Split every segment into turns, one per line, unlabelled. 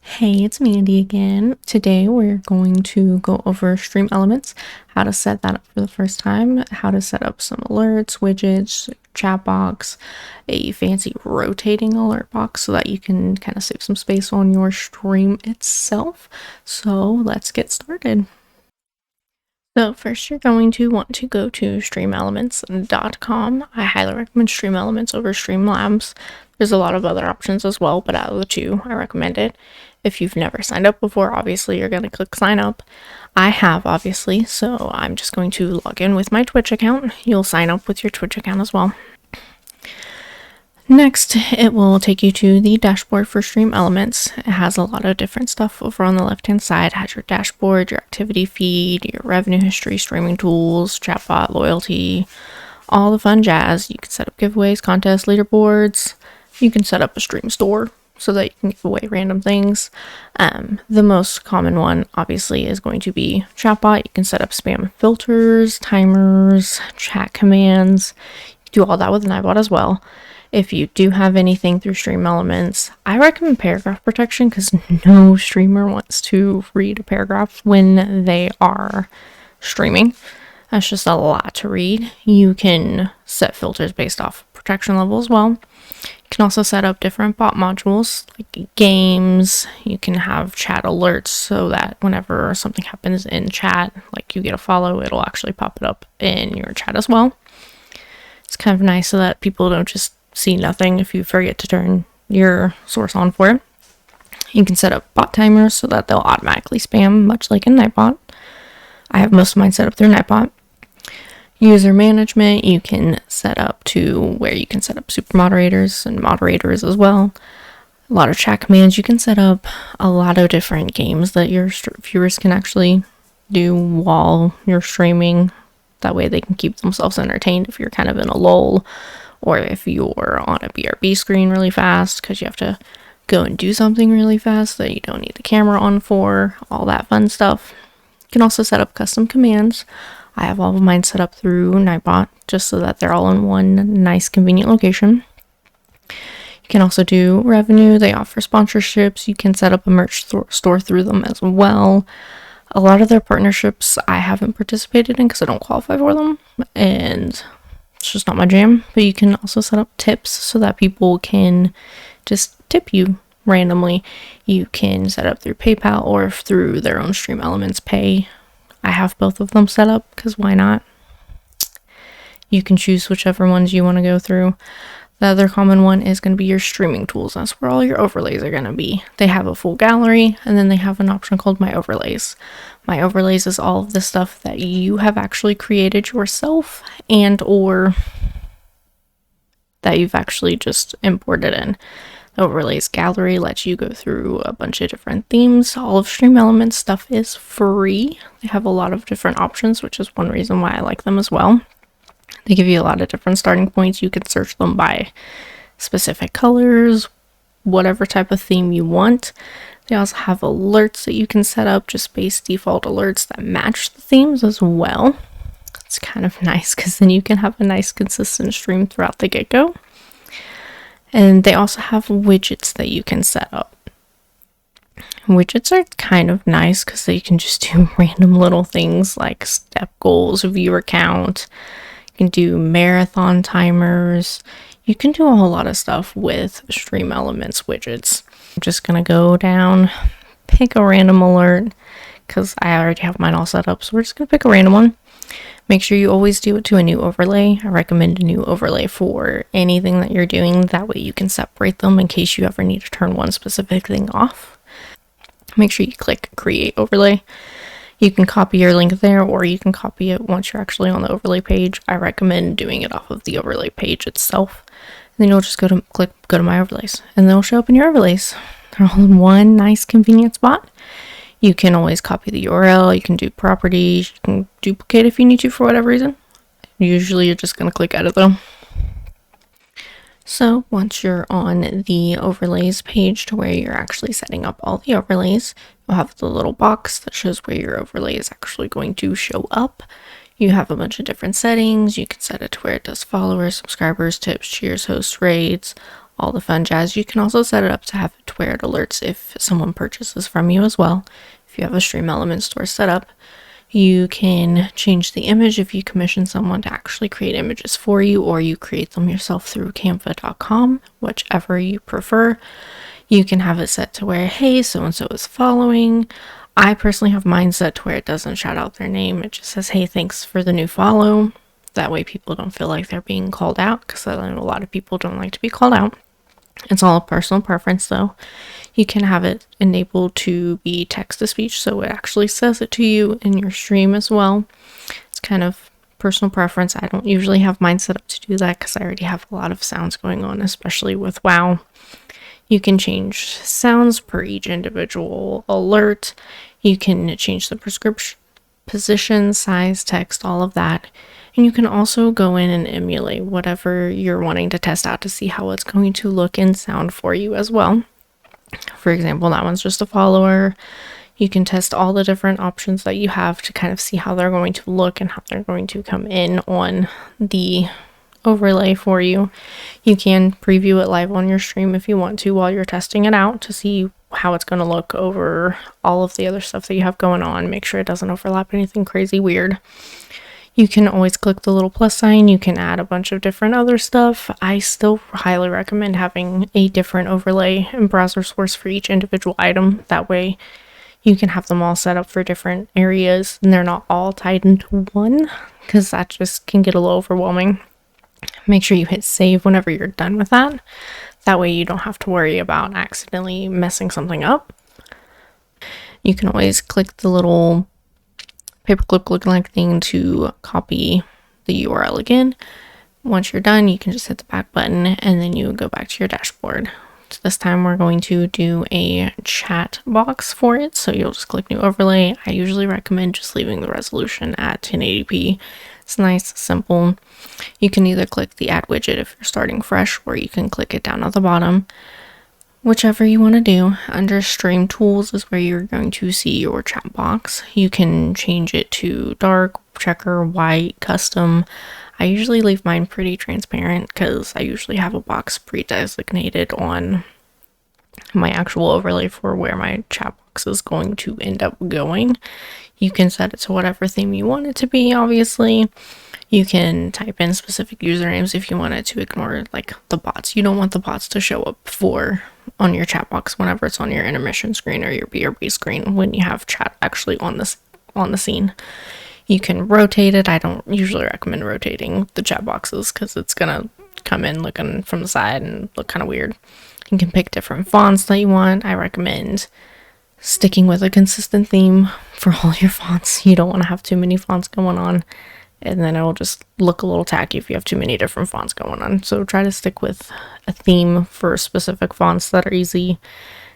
Hey, it's Mandy again. Today we're going to go over Stream Elements, how to set that up for the first time, how to set up some alerts, widgets, chat box, a fancy rotating alert box so that you can kind of save some space on your stream itself. So let's get started. So first you're going to want to go to streamelements.com. I highly recommend Stream Elements over Streamlabs. There's a lot of other options as well, but out of the two, I recommend it. If you've never signed up before, obviously you're going to click sign up. I have, obviously, so I'm just going to log in with my Twitch account. You'll sign up with your Twitch account as well. Next, it will take you to the dashboard for Stream Elements. It has a lot of different stuff over on the left-hand side. It has your dashboard, your activity feed, your revenue history, streaming tools, chatbot, loyalty, all the fun jazz. You can set up giveaways, contests, leaderboards. You can set up a stream store so that you can give away random things. The most common one, obviously, is going to be chatbot. You can set up spam filters, timers, chat commands. You can do all that with Nightbot as well. If you do have anything through Stream Elements, I recommend paragraph protection because no streamer wants to read a paragraph when they are streaming. That's just a lot to read. You can set filters based off protection level as well. You can also set up different bot modules like games. You can have chat alerts so that whenever something happens in chat, like you get a follow, it'll actually pop it up in your chat as well. It's kind of nice so that people don't just see nothing if you forget to turn your source on for it. You can set up bot timers so that they'll automatically spam, much like in Nightbot. I have most of mine set up through Nightbot. User management, you can set up to where you can set up super moderators and moderators as well. A lot of chat commands. You can set up a lot of different games that your viewers can actually do while you're streaming. That way they can keep themselves entertained if you're kind of in a lull, or if you're on a BRB screen really fast because you have to go and do something really fast that you don't need the camera on for, all that fun stuff. You can also set up custom commands. I have all of mine set up through Nightbot just so that they're all in one nice convenient location. You can also do revenue. They offer sponsorships. You can set up a merch store through them as well. A lot of their partnerships I haven't participated in because I don't qualify for them, and it's just not my jam. But you can also set up tips so that people can just tip you randomly. You can set up through PayPal or through their own Stream Elements Pay. I have both of them set up because why not? You can choose whichever ones you want to go through. The other common one is going to be your streaming tools. That's where all your overlays are going to be. They have a full gallery, and then they have an option called My Overlays. My Overlays is all of the stuff that you have actually created yourself and or that you've actually just imported in. The Overlays gallery lets you go through a bunch of different themes. All of Stream Elements stuff is free. They have a lot of different options, which is one reason why I like them as well. They give you a lot of different starting points. You can search them by specific colors, whatever type of theme you want. They also have alerts that you can set up, just base default alerts that match the themes as well. It's kind of nice because then you can have a nice consistent stream throughout the get-go. And they also have widgets that you can set up. Widgets are kind of nice because they can just do random little things like step goals, viewer count. You can do marathon timers. You can do a whole lot of stuff with Stream Elements widgets. I'm just going to go down, pick a random alert because I already have mine all set up. So we're just going to pick a random one. Make sure you always do it to a new overlay. I recommend a new overlay for anything that you're doing. That way you can separate them in case you ever need to turn one specific thing off. Make sure you click Create Overlay. You can copy your link there, or you can copy it once you're actually on the overlay page. I recommend doing it off of the overlay page itself. And then you'll just go to My Overlays, and they'll show up in your overlays. They're all in one nice convenient spot. You can always copy the URL. You can do properties. You can duplicate if you need to for whatever reason. Usually you're just going to click Edit though. So once you're on the overlays page to where you're actually setting up all the overlays, you'll have the little box that shows where your overlay is actually going to show up. You have a bunch of different settings. You can set it to where it does followers, subscribers, tips, cheers, hosts, raids, all the fun jazz. You can also set it up to have it to where it alerts if someone purchases from you as well. If you have a Stream Elements store set up, you can change the image if you commission someone to actually create images for you, or you create them yourself through canva.com, whichever you prefer. You can have it set to where, hey, so-and-so is following. I personally have mine set to where it doesn't shout out their name. It just says, hey, thanks for the new follow. That way people don't feel like they're being called out, because I know a lot of people don't like to be called out. It's all a personal preference though. You can have it enabled to be text to speech, so it actually says it to you in your stream as well. It's kind of personal preference. I don't usually have mine set up to do that because I already have a lot of sounds going on, especially with WoW. You can change sounds per each individual alert. You can change the prescription, position, size, text, all of that. And you can also go in and emulate whatever you're wanting to test out to see how it's going to look and sound for you as well. For example, that one's just a follower. You can test all the different options that you have to kind of see how they're going to look and how they're going to come in on the overlay for you. You can preview it live on your stream if you want to while you're testing it out to see how it's going to look over all of the other stuff that you have going on. Make sure it doesn't overlap anything crazy weird. You can always click the little plus sign. You can add a bunch of different other stuff. I still highly recommend having a different overlay and browser source for each individual item. That way you can have them all set up for different areas and they're not all tied into one, because that just can get a little overwhelming. Make sure you hit save whenever you're done with that. That way you don't have to worry about accidentally messing something up. You can always click the little paperclip look-like thing to copy the URL again. Once you're done, you can just hit the back button and then you go back to your dashboard. So this time we're going to do a chat box for it. So you'll just click new overlay. I usually recommend just leaving the resolution at 1080p. It's nice, simple. You can either click the add widget if you're starting fresh, or you can click it down at the bottom. Whichever you want to do. Under stream tools is where you're going to see your chat box. You can change it to dark, checker, white, custom. I usually leave mine pretty transparent because I usually have a box pre-designated on my actual overlay for where my chat box is going to end up going. You can set it to whatever theme you want it to be, obviously. You can type in specific usernames if you wanted to ignore like the bots. You don't want the bots to show up on your chat box whenever it's on your intermission screen or your BRB screen when you have chat actually on the scene. You can rotate it. I don't usually recommend rotating the chat boxes because it's gonna come in looking from the side and look kind of weird. You can pick different fonts that you want. I recommend sticking with a consistent theme for all your fonts. You don't want to have too many fonts going on, and then it'll just look a little tacky if you have too many different fonts going on. So try to stick with a theme for specific fonts that are easy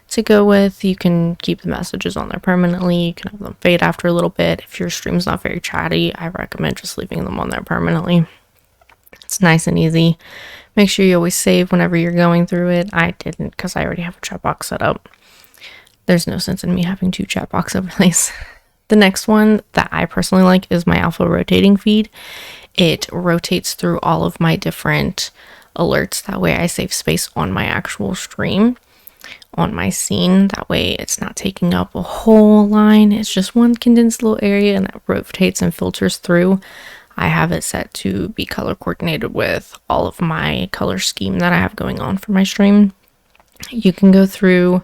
to go with. You can keep the messages on there permanently. You can have them fade after a little bit. If your stream's not very chatty, I recommend just leaving them on there permanently. It's nice and easy. Make sure you always save whenever you're going through it. I didn't because I already have a chat box set up. There's no sense in me having two chat box overlays. The next one that I personally like is my alpha rotating feed. It rotates through all of my different alerts. That way I save space on my actual stream, on my scene. That way it's not taking up a whole line. It's just one condensed little area and it rotates and filters through. I have it set to be color coordinated with all of my color scheme that I have going on for my stream. You can go through,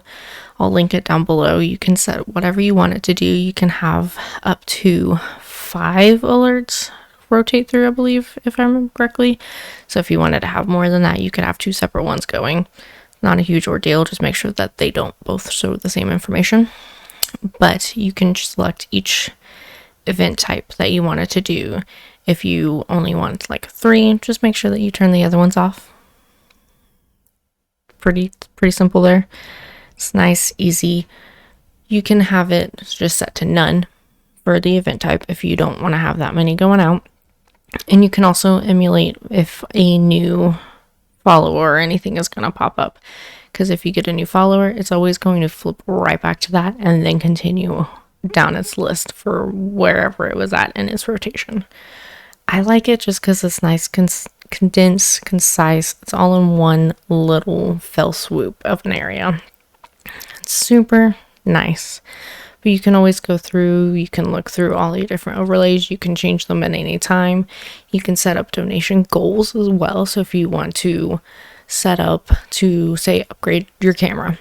I'll link it down below. You can set whatever you want it to do. You can have up to 5 alerts rotate through, I believe, if I remember correctly. So if you wanted to have more than that, you could have 2 separate ones going. Not a huge ordeal. Just make sure that they don't both show the same information. But you can select each event type that you wanted to do. If you only want like 3, just make sure that you turn the other ones off. Pretty simple there. It's nice, easy. You can have it just set to none for the event type if you don't want to have that many going out. And you can also emulate if a new follower or anything is going to pop up. Because if you get a new follower, it's always going to flip right back to that and then continue down its list for wherever it was at in its rotation. I like it just because it's nice, condensed, concise. It's all in one little fell swoop of an area. It's super nice. But you can always go through, you can look through all the different overlays, you can change them at any time. You can set up donation goals as well. So if you want to set up to, say, upgrade your camera,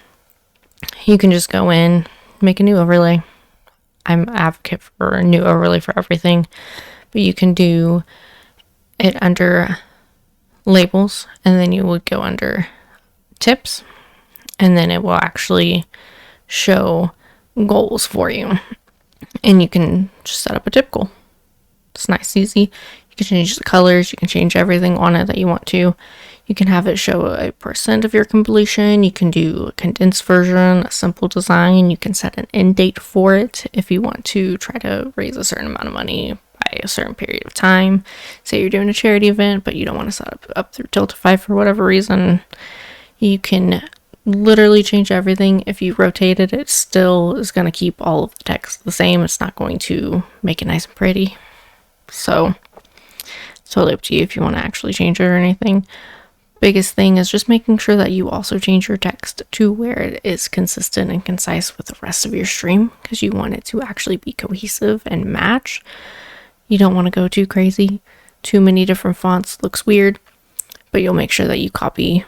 you can just go in, make a new overlay. I'm an advocate for a new overlay for everything, but you can do it under labels, and then you would go under tips, and then it will actually show goals for you, and you can just set up a tip goal. It's nice, easy. You can change the colors, you can change everything on it that you want to. You can have it show a % of your completion. You can do a condensed version, a simple design. You can set an end date for it if you want to try to raise a certain amount of money by a certain period of time. Say you're doing a charity event, but you don't want to set up through Tiltify for whatever reason. You can literally change everything. If you rotate it, it still is going to keep all of the text the same. It's not going to make it nice and pretty. So it's totally up to you if you want to actually change it or anything. Biggest thing is just making sure that you also change your text to where it is consistent and concise with the rest of your stream, because you want it to actually be cohesive and match. You don't want to go too crazy. Too many different fonts looks weird, but you'll make sure that you copy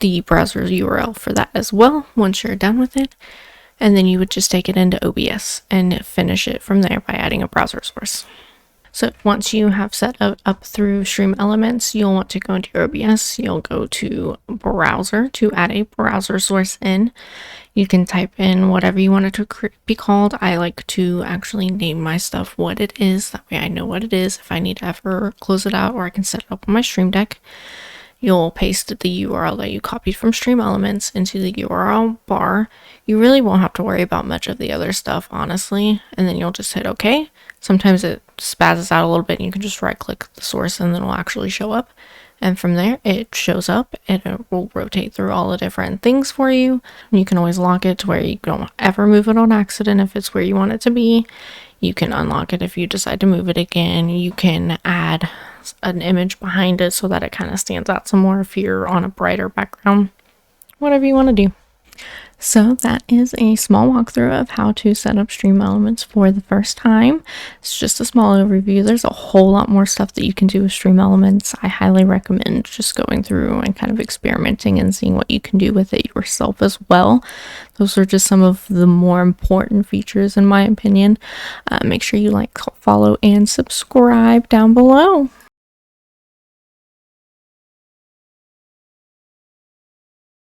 the browser's URL for that as well once you're done with it, and then you would just take it into OBS and finish it from there by adding a browser source. So once you have set up through Stream Elements, you'll want to go into your OBS. You'll go to browser to add a browser source in. You can type in whatever you want it to be called. I like to actually name my stuff what it is. That way I know what it is if I need to ever close it out, or I can set it up on my Stream Deck. You'll paste the URL that you copied from Stream Elements into the URL bar. You really won't have to worry about much of the other stuff, honestly. And then you'll just hit OK. Sometimes it spazzes out a little bit and you can just right click the source and then it'll actually show up. And from there, it shows up and it will rotate through all the different things for you. You can always lock it to where you don't ever move it on accident if it's where you want it to be. You can unlock it if you decide to move it again. You can add an image behind it so that it kind of stands out some more if you're on a brighter background. Whatever you want to do. So that is a small walkthrough of how to set up Stream Elements for the first time. It's just a small overview. There's a whole lot more stuff that you can do with Stream Elements. I highly recommend just going through and kind of experimenting and seeing what you can do with it yourself as well. Those are just some of the more important features in my opinion. Make sure you like, follow, and subscribe down below.